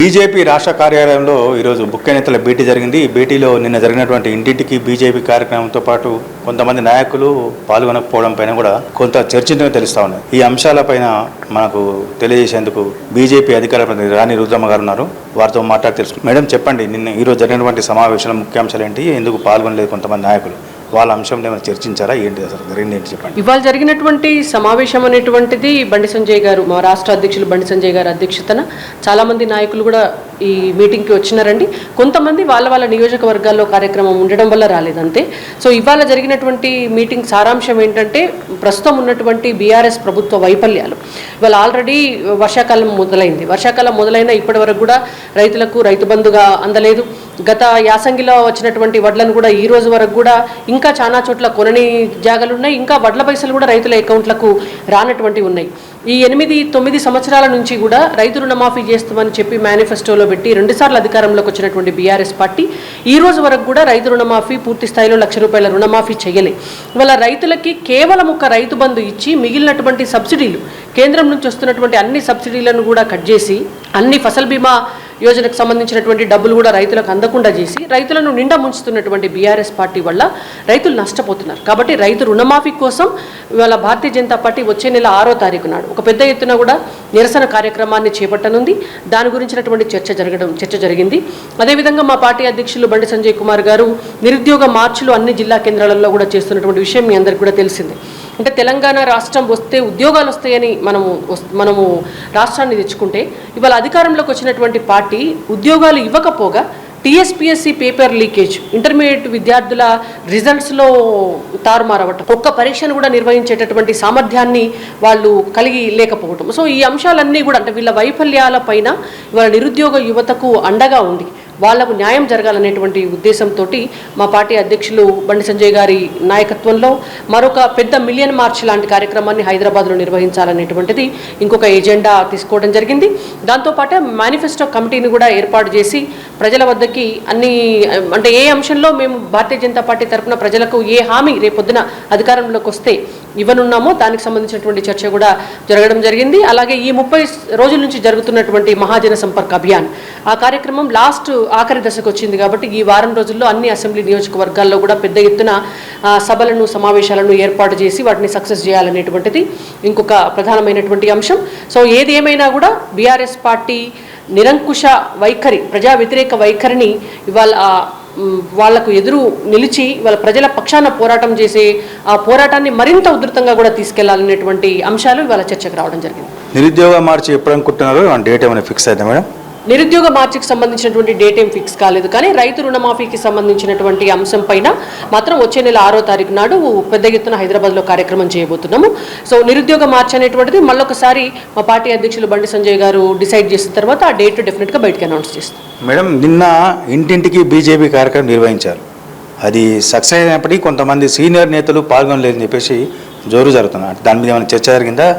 BJP రాష్ట్ర కార్యాలయంలో ఈరోజు ముఖ్య నేతల భేటీ జరిగింది. ఈ భేటీలో నిన్న జరిగినటువంటి ఇంటింటికి బీజేపీ కార్యక్రమంతో పాటు కొంతమంది నాయకులు పాల్గొనకపోవడం పైన కూడా కొంత చర్చించడం తెలుస్తా ఉన్నాయి. ఈ అంశాలపైన మనకు తెలియజేసేందుకు బీజేపీ అధికార ప్రతినిధి రాణి రుద్రమ్మ గారు ఉన్నారు. వారితో మాట్లాడి తెలుసుకుంటాం. మేడం, చెప్పండి, నిన్న ఈరోజు జరిగినటువంటి సమావేశంలో ముఖ్యాంశాలు ఏంటి, ఎందుకు పాల్గొనలేదు కొంతమంది నాయకులు, వాళ్ళ అంశంలో ఏమైనా చర్చించారా, ఏంటి అసలు జరిగింది ఏంటి చెప్పండి. ఇవాళ జరిగినటువంటి సమావేశం అనేటువంటిది బండి సంజయ్ గారు, మా రాష్ట్ర అధ్యక్షులు బండి సంజయ్ గారు అధ్యక్షతన చాలామంది నాయకులు కూడా ఈ మీటింగ్కి వచ్చినారండి. కొంతమంది వాళ్ళ నియోజకవర్గాల్లో కార్యక్రమం ఉండడం వల్ల రాలేదంతే. సో ఇవాళ జరిగినటువంటి మీటింగ్ సారాంశం ఏంటంటే ప్రస్తుతం ఉన్నటువంటి బీఆర్ఎస్ ప్రభుత్వ వైఫల్యాలు. ఇవాళ ఆల్రెడీ వర్షాకాలం మొదలైన ఇప్పటి వరకు కూడా రైతులకు రైతు బంధుగా అందలేదు. గత యాసంగిలో వచ్చినటువంటి వడ్లను కూడా ఈ రోజు వరకు కూడా ఇంకా చాలా చోట్ల కొనని జాగాలు ఉన్నాయి. ఇంకా వడ్ల పైసలు కూడా రైతుల అకౌంట్లకు రానటువంటి ఉన్నాయి. ఈ 8-9 సంవత్సరాల నుంచి కూడా రైతు రుణమాఫీ చేస్తామని చెప్పి మేనిఫెస్టోలో పెట్టి 2 సార్లు అధికారంలోకి వచ్చినటువంటి బీఆర్ఎస్ పార్టీ ఈ రోజు వరకు కూడా రైతు రుణమాఫీ పూర్తి స్థాయిలో ₹1,00,000 రుణమాఫీ చేయలే. ఇవాళ రైతులకి కేవలం ఒక రైతు బంధు ఇచ్చి మిగిలినటువంటి సబ్సిడీలు, కేంద్రం నుంచి వస్తున్నటువంటి అన్ని సబ్సిడీలను కూడా కట్ చేసి అన్ని ఫసల్ బీమా యోజనకు సంబంధించినటువంటి డబ్బులు కూడా రైతులకు అందకుండా చేసి రైతులను నిండా ముంచుతున్నటువంటి బీఆర్ఎస్ పార్టీ వల్ల రైతులు నష్టపోతున్నారు. కాబట్టి రైతు రుణమాఫీ కోసం ఇవాళ భారతీయ జనతా పార్టీ వచ్చే నెల 6వ తారీఖు నాడు ఒక పెద్ద ఎత్తున కూడా నిరసన కార్యక్రమాన్ని చేపట్టనుంది. దాని గురించినటువంటి చర్చ జరిగింది. అదేవిధంగా మా పార్టీ అధ్యక్షులు బండి సంజయ్ కుమార్ గారు నిరుద్యోగ మార్చులు అన్ని జిల్లా కేంద్రాలలో కూడా చేస్తున్నటువంటి విషయం మీ అందరికీ కూడా తెలిసిందే. అంటే తెలంగాణ రాష్ట్రం వస్తే ఉద్యోగాలు వస్తాయని మనము రాష్ట్రాన్ని తెచ్చుకుంటే ఇవాళ అధికారంలోకి వచ్చినటువంటి పార్టీ ఉద్యోగాలు ఇవ్వకపోగా టీఎస్పీఎస్సీ పేపర్ లీకేజ్, ఇంటర్మీడియట్ విద్యార్థుల రిజల్ట్స్లో తారుమారవటం, ఒక్క పరీక్షను కూడా నిర్వహించేటటువంటి సామర్థ్యాన్ని వాళ్ళు కలిగి లేకపోవటం. సో ఈ అంశాలన్నీ కూడా అంటే వీళ్ళ వైఫల్యాల పైన ఇవాళ నిరుద్యోగ యువతకు అండగా ఉండి వాళ్లకు న్యాయం జరగాలనేటువంటి ఉద్దేశంతో మా పార్టీ అధ్యక్షులు బండి సంజయ్ గారి నాయకత్వంలో మరొక పెద్ద మిలియన్ మార్చ్ లాంటి కార్యక్రమాన్ని హైదరాబాద్లో నిర్వహించాలనేటువంటిది ఇంకొక ఎజెండా తీసుకోవడం జరిగింది. దాంతోపాటు మేనిఫెస్టో కమిటీని కూడా ఏర్పాటు చేసి ప్రజల వద్దకి అన్ని అంటే ఏ అంశంలో మేము భారతీయ జనతా పార్టీ తరఫున ప్రజలకు ఏ హామీ రేపొద్దున అధికారంలోకి వస్తే ఇవ్వనున్నామో దానికి సంబంధించినటువంటి చర్చ కూడా జరగడం జరిగింది. అలాగే ఈ 30 రోజుల నుంచి జరుగుతున్నటువంటి మహాజన సంపర్క్ అభియాన్ ఆ కార్యక్రమం ఆఖరి దశకు వచ్చింది. కాబట్టి ఈ వారం రోజుల్లో అన్ని అసెంబ్లీ నియోజకవర్గాల్లో కూడా పెద్ద ఎత్తున సభలను, సమావేశాలను ఏర్పాటు చేసి వాటిని సక్సెస్ చేయాలనేటువంటిది ఇంకొక ప్రధానమైనటువంటి అంశం. సో ఏది ఏమైనా కూడా బీఆర్ఎస్ పార్టీ నిరంకుశ వైఖరి, ప్రజా వ్యతిరేక వైఖరిని ఇవాళ వాళ్లకు ఎదురు నిలిచి వాళ్ళ ప్రజల పక్షాన పోరాటం చేసే ఆ పోరాటాన్ని మరింత ఉధృతంగా కూడా తీసుకెళ్లాలనేటువంటి అంశాలు ఇవాళ చర్చకు రావడం జరిగింది. నిరుద్యోగ మార్చి ఎప్పుడు అనుకుంటున్నారు, డేట్ ఏమైనా ఫిక్స్ అయితే మేడం? నిరుద్యోగ మార్చికి సంబంధించినటువంటి డేట్ ఏం ఫిక్స్ కాలేదు, కానీ రైతు రుణమాఫీకి సంబంధించినటువంటి అంశం పైన మాత్రం వచ్చే నెల 6వ తారీఖు నాడు పెద్ద ఎత్తున హైదరాబాద్లో కార్యక్రమం చేయబోతున్నాము. సో నిరుద్యోగ మార్చి అనేటువంటిది మళ్ళొకసారి మా పార్టీ అధ్యక్షులు బండి సంజయ్ గారు డిసైడ్ చేసిన తర్వాత ఆ డేట్ డెఫినెట్గా బయటకు అనౌన్స్ చేస్తాం. మేడం, నిన్న ఇంటింటికి బీజేపీ కార్యక్రమం నిర్వహించారు. అది సక్సెస్ అయినప్పటికీ కొంతమంది సీనియర్ నేతలు పాల్గొనలేదని చెప్పేసి జోరు జరుగుతున్నారు. దాని మీద ఏమైనా చర్చ జరిగిందా?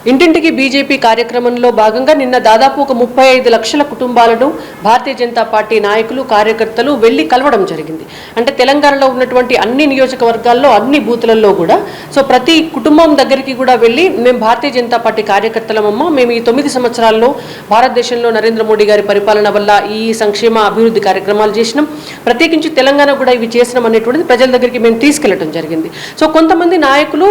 ఇంటింటికి బీజేపీ కార్యక్రమంలో భాగంగా నిన్న దాదాపు ఒక 35 లక్షల కుటుంబాలను భారతీయ జనతా పార్టీ నాయకులు, కార్యకర్తలు వెళ్ళి కలవడం జరిగింది. అంటే తెలంగాణలో ఉన్నటువంటి అన్ని నియోజకవర్గాల్లో, అన్ని బూతులలో కూడా సో ప్రతి కుటుంబం దగ్గరికి కూడా వెళ్ళి మేము భారతీయ జనతా పార్టీ కార్యకర్తలమమ్మ, మేము ఈ 9 సంవత్సరాల్లో భారతదేశంలో నరేంద్ర మోడీ గారి పరిపాలన వల్ల ఈ సంక్షేమ అభివృద్ధి కార్యక్రమాలు చేసినాం, ప్రత్యేకించి తెలంగాణ కూడా ఇవి చేసినాం అనేటువంటిది ప్రజల దగ్గరికి మేము తీసుకెళ్లడం జరిగింది. సో కొంతమంది నాయకులు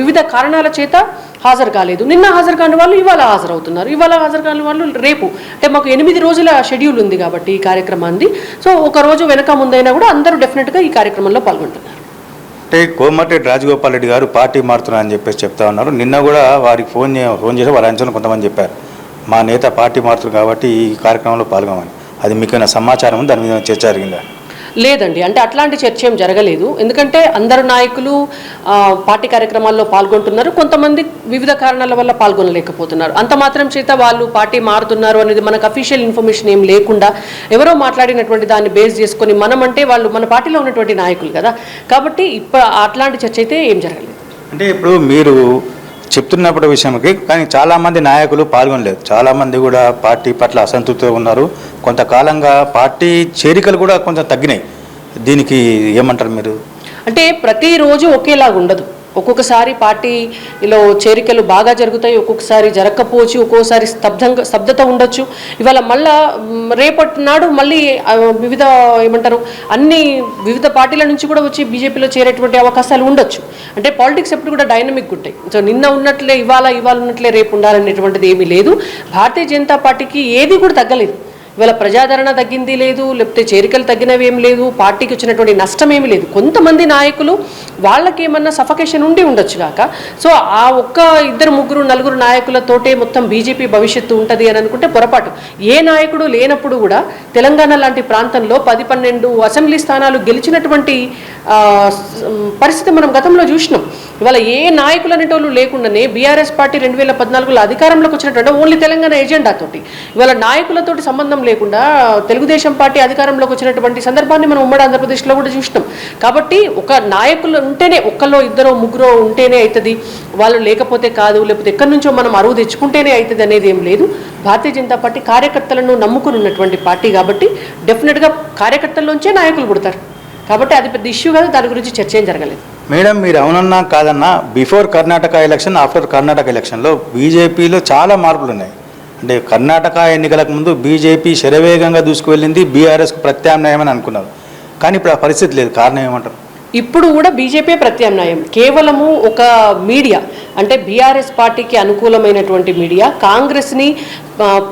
వివిధ కారణాల చేత హాజరు కాలేదు. నిన్న హాజరు కాని వాళ్ళు ఇవాళ హాజరవుతున్నారు, ఇవాళ హాజరు కాని వాళ్ళు రేపు. అంటే మాకు 8 రోజుల షెడ్యూల్ ఉంది కాబట్టి ఈ కార్యక్రమాన్ని సో ఒక రోజు వెనక ముందైనా కూడా అందరూ డెఫినెట్గా ఈ కార్యక్రమంలో పాల్గొంటున్నారు. అంటే కోమటిరెడ్డి రాజగోపాల్ రెడ్డి గారు పార్టీ మారుతున్నారని చెప్పేసి చెప్తా ఉన్నారు. నిన్న కూడా వారికి ఫోన్ చేసి వాళ్ళ అంచనా కొంతమంది చెప్పారు, మా నేత పార్టీ మారుతున్నారు కాబట్టి ఈ కార్యక్రమంలో పాల్గొమని. అది మీకు సమాచారం, దాని మీద చర్చ జరిగిందా? లేదండి, అంటే అట్లాంటి చర్చ ఏం జరగలేదు. ఎందుకంటే అందరు నాయకులు పార్టీ కార్యక్రమాల్లో పాల్గొంటున్నారు, కొంతమంది వివిధ కారణాల వల్ల పాల్గొనలేకపోతున్నారు. అంత మాత్రం చేత వాళ్ళు పార్టీ మారుతున్నారు అనేది మనకు అఫీషియల్ ఇన్ఫర్మేషన్ ఏం లేకుండా ఎవరో మాట్లాడినటువంటి దాన్ని బేస్ చేసుకొని మనం అంటే వాళ్ళు మన పార్టీలో ఉన్నటువంటి నాయకులు కదా, కాబట్టి ఇప్పుడు అట్లాంటి చర్చ అయితే ఏం జరగలేదు. అంటే ఇప్పుడు మీరు చెప్తున్నప్పుడు విషయంకి కానీ చాలామంది నాయకులు పాల్గొనలేదు, చాలామంది కూడా పార్టీ పట్ల అసంతృప్తిగా ఉన్నారు. కొంతకాలంగా పార్టీ చేరికలు కూడా కొంచెం తగ్గినాయి. దీనికి ఏమంటారు మీరు? అంటే ప్రతిరోజు ఒకేలాగా ఉండదు. ఒక్కొక్కసారి పార్టీలో చేరికలు బాగా జరుగుతాయి, ఒక్కొక్కసారి జరగకపోవచ్చు, ఒక్కొక్కసారి స్తబ్దత ఉండొచ్చు. ఇవాళ మళ్ళా రేపటి నాడు మళ్ళీ వివిధ పార్టీల నుంచి కూడా వచ్చి బీజేపీలో చేరేటువంటి అవకాశాలు ఉండొచ్చు. అంటే పాలిటిక్స్ ఎప్పుడు కూడా డైనమిక్ ఉంటాయి. సో నిన్న ఉన్నట్లే ఇవాళ ఉన్నట్లే రేపు ఉండాలనేటువంటిది ఏమీ లేదు. భారతీయ జనతా పార్టీకి ఏది కూడా తగ్గలేదు. ఇవాళ ప్రజాదరణ తగ్గింది లేదు, లేకపోతే చేరికలు తగ్గినవి ఏం లేదు, పార్టీకి వచ్చినటువంటి నష్టం ఏమీ లేదు. కొంతమంది నాయకులు వాళ్ళకేమన్నా సఫకేషన్ ఉండి ఉండొచ్చు కాక, సో ఆ ఒక్క 2, 3, 4 నాయకులతోటే మొత్తం బీజేపీ భవిష్యత్తు ఉంటుంది అని అనుకుంటే పొరపాటు. ఏ నాయకుడు లేనప్పుడు కూడా తెలంగాణ లాంటి ప్రాంతంలో 10-12 అసెంబ్లీ స్థానాలు గెలిచినటువంటి పరిస్థితి మనం గతంలో చూసినాం. ఇవాళ ఏ నాయకులు అనేటోళ్ళు లేకుండానే బీఆర్ఎస్ పార్టీ 2014లో అధికారంలోకి వచ్చినటువంటి ఓన్లీ తెలంగాణ ఎజెండాతోటి, ఇవాళ నాయకులతోటి సంబంధం లేకుండా తెలుగుదేశం పార్టీ అధికారంలోకి వచ్చినటువంటి సందర్భాన్ని మనం ఉమ్మడి ఆంధ్రప్రదేశ్లో కూడా చూసినాం. కాబట్టి ఒక నాయకులు ఉంటేనే, ఒక్కలో 2, 3 ఉంటేనే అవుతుంది, వాళ్ళు లేకపోతే కాదు, లేకపోతే ఎక్కడి నుంచో మనం అరువు తెచ్చుకుంటేనే అవుతుంది అనేది ఏం లేదు. భారతీయ జనతా పార్టీ కార్యకర్తలను నమ్ముకుని ఉన్నటువంటి పార్టీ కాబట్టి డెఫినెట్గా కార్యకర్తల్లోంచే నాయకులు పుడతారు. కాబట్టి అది పెద్ద ఇష్యూ కాదు, దాని గురించి చర్చ ఏం జరగలేదు. మేడం, మీరు అవునన్నా కాదన్నా before Karnataka election, after Karnataka ఎలక్షన్లో బీజేపీలో చాలా మార్పులు ఉన్నాయి. అంటే కర్ణాటక ఎన్నికలకు ముందు బీజేపీ శరవేగంగా దూసుకువెళ్ళింది, బీఆర్ఎస్కు ప్రత్యామ్నాయం అని అనుకున్నారు. కానీ ఇప్పుడు ఆ పరిస్థితి లేదు. కారణం ఏమంటారు? ఇప్పుడు కూడా బీజేపీ ప్రత్యామ్నాయం. కేవలము ఒక మీడియా, అంటే బీఆర్ఎస్ పార్టీకి అనుకూలమైనటువంటి మీడియా కాంగ్రెస్ని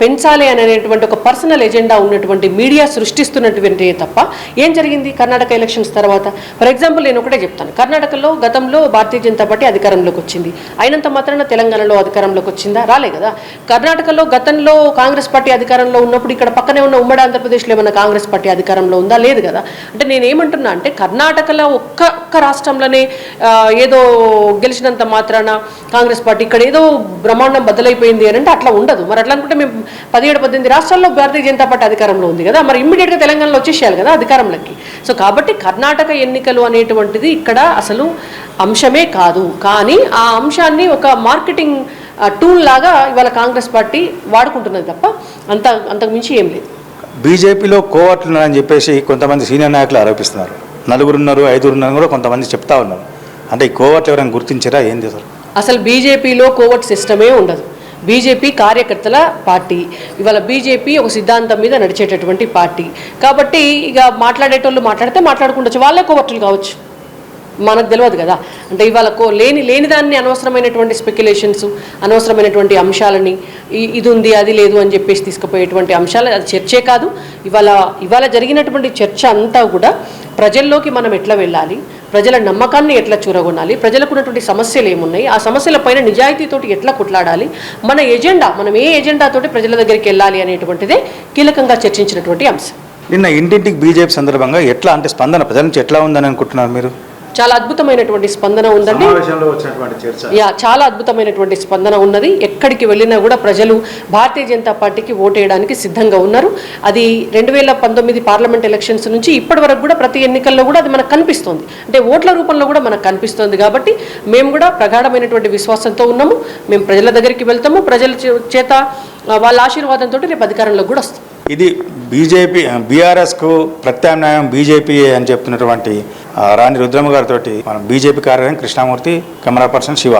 పెంచాలి అనేటువంటి ఒక పర్సనల్ ఎజెండా ఉన్నటువంటి మీడియా సృష్టిస్తున్నటువంటి తప్ప ఏం జరిగింది కర్ణాటక ఎలక్షన్స్ తర్వాత? ఫర్ ఎగ్జాంపుల్ నేను ఒకటే చెప్తాను. కర్ణాటకలో గతంలో భారతీయ జనతా పార్టీ అధికారంలోకి వచ్చింది, అయినంత మాత్రాన తెలంగాణలో అధికారంలోకి వచ్చిందా? రాలే కదా. కర్ణాటకలో గతంలో కాంగ్రెస్ పార్టీ అధికారంలో ఉన్నప్పుడు ఇక్కడ పక్కనే ఉన్న ఉమ్మడి ఆంధ్రప్రదేశ్లో ఏమన్నా కాంగ్రెస్ పార్టీ అధికారంలో ఉందా? లేదు కదా. అంటే నేనేమంటున్నా అంటే కర్ణాటకలో ఒక్క రాష్ట్రంలోనే ఏదో గెలిచినంత మాత్రాన కాంగ్రెస్ పార్టీ ఇక్కడ ఏదో బ్రహ్మాండం బద్దలైపోయింది అని అంటే అట్లా ఉండదు. మరి అట్లా అనుకుంటే మేము 17-18 రాష్ట్రాల్లో భారతీయ జనతా పార్టీ అధికారంలో ఉంది కదా, మరి ఇమ్మీడియట్గా తెలంగాణలో వచ్చేసేయాలి కదా అధికారంలోకి. సో కాబట్టి కర్ణాటక ఎన్నికలు అనేటువంటిది ఇక్కడ అసలు అంశమే కాదు. కానీ ఆ అంశాన్ని ఒక మార్కెటింగ్ టూల్ లాగా ఇవాళ కాంగ్రెస్ పార్టీ వాడుకుంటున్నది తప్ప అంతకు మించి ఏం లేదు. బీజేపీలో కోవర్ట్లు ఉన్నారని చెప్పేసి కొంతమంది సీనియర్ నాయకులు ఆరోపిస్తున్నారు. 4 ఉన్నారు, 5 ఉన్నారు కూడా కొంతమంది చెప్తా ఉన్నారు. అంటే ఈ కోవర్ట్లు ఎవరైనా గుర్తించారా? ఏం చేశారు? అసలు బీజేపీలో కోవర్ట్ సిస్టమే ఉండదు. బీజేపీ కార్యకర్తల పార్టీ. ఇవాళ బీజేపీ ఒక సిద్ధాంతం మీద నడిచేటటువంటి పార్టీ కాబట్టి ఇక మాట్లాడేటోళ్ళు మాట్లాడుకుండొచ్చు, వాళ్ళే కోవర్టులు కావచ్చు, మనకు తెలియదు కదా. అంటే ఇవాళ లేని దాన్ని అనవసరమైనటువంటి స్పెక్యులేషన్స్, అనవసరమైనటువంటి అంశాలని ఇది ఉంది అది లేదు అని చెప్పేసి తీసుకుపోయేటువంటి అంశాలు అది చర్చే కాదు. ఇవాళ జరిగినటువంటి చర్చ అంతా కూడా ప్రజల్లోకి మనం ఎట్లా వెళ్ళాలి, ప్రజల నమ్మకాన్ని ఎట్లా చూరగొనాలి, ప్రజలకు ఉన్నటువంటి సమస్యలు ఏమున్నాయి, ఆ సమస్యల పైన నిజాయితీతోటి ఎట్లా కొట్లాడాలి, మనం ఏ ఎజెండాతోటి ప్రజల దగ్గరికి వెళ్ళాలి అనేటువంటిదే కీలకంగా చర్చించినటువంటి అంశం. నిన్న ఇంటింటికి బీజేపీ సందర్భంగా ఎట్లా అంటే స్పందన ప్రజల నుంచి ఎట్లా ఉందని అనుకుంటున్నారు మీరు? చాలా అద్భుతమైనటువంటి స్పందన ఉందండి. చాలా అద్భుతమైనటువంటి స్పందన ఉన్నది. ఎక్కడికి వెళ్ళినా కూడా ప్రజలు భారతీయ జనతా పార్టీకి ఓటేయడానికి సిద్ధంగా ఉన్నారు. అది 2019 పార్లమెంట్ ఎలక్షన్స్ నుంచి ఇప్పటి వరకు కూడా ప్రతి ఎన్నికల్లో కూడా అది మనకు కనిపిస్తుంది. అంటే ఓట్ల రూపంలో కూడా మనకు కనిపిస్తుంది. కాబట్టి మేము కూడా ప్రగాఢమైనటువంటి విశ్వాసంతో ఉన్నాము. మేము ప్రజల దగ్గరికి వెళ్తాము, ప్రజల చేత వాళ్ళ ఆశీర్వాదంతో రేపు అధికారంలో కూడా వస్తాం. ఇది బీఆర్ఎస్కు ప్రత్యామ్నాయం బీజేపీ అని చెప్తున్నటువంటి రాణి రుద్రమ్మ గారితో మనం బీజేపీ కార్యాలయం కృష్ణామూర్తి, కెమెరా పర్సన్ శివ.